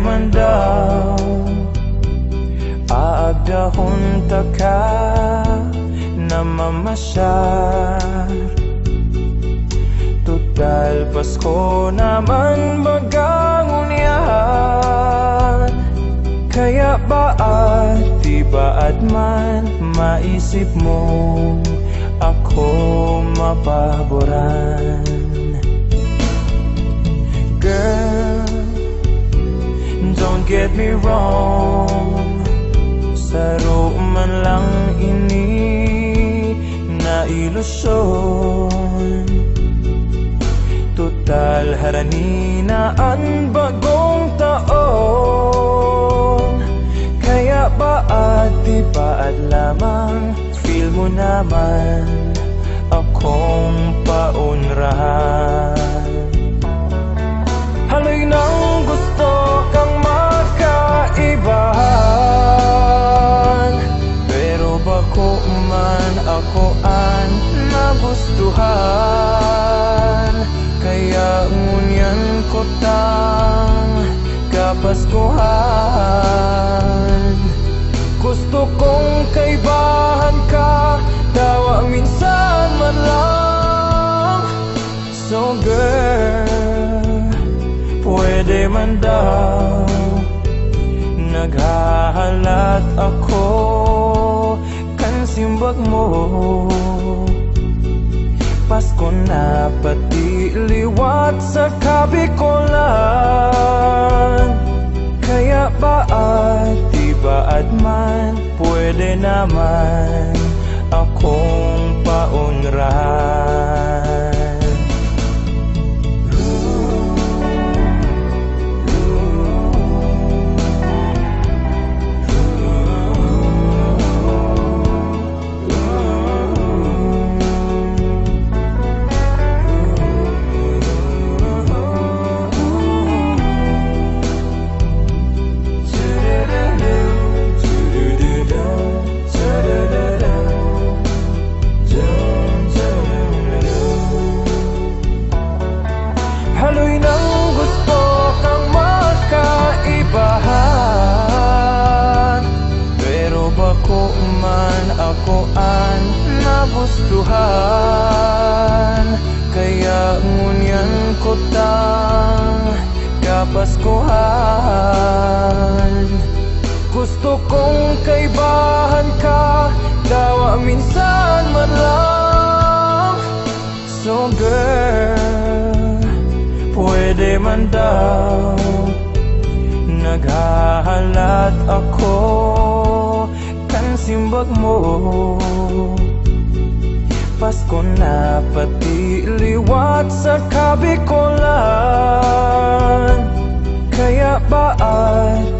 man daw aagdahon ta ka na mamasyar. Total Pasko naman magangunyan. Kaya ba't di ba't man maisip mo ako mapaboran? Girl, don't get me wrong, saro man lang ini na ilusyon. Total harani na ang bagong taon. Kaya ba't di ba't lamang feel mo naman akong paunrahan? Haloy nang gusto kang makaibahan, pero bako man ako ang nagustuhan. Kaya ngunyan ko tang kapaskuhan. Gusto kong kaibahan ka, tawa minsan man lang. So girl, pwede man daw naghahalat ako kan simbag mo. Pasko na pati liwat sa kabikulan. Kaya ba't di ba't man pwede naman akong paunrahan? Haloy nang gusto kang makaibahan, pero bako man ako ang nagustuhan. Kaya ngunyan ko tang kapaskuhan. Gusto kong kaibahan ka, tawa minsan man lang. So girl, pwede man daw naghahalat ako kan simbag mo. Pasko na pati liwat sa kabikulan. Kaya ba't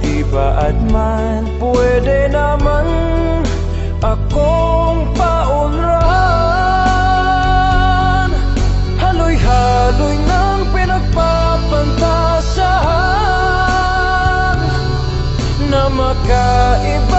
di ba't man pwede naman akong paunrahan? Haloy-haloy ng pinagpapantasyahan na makaiba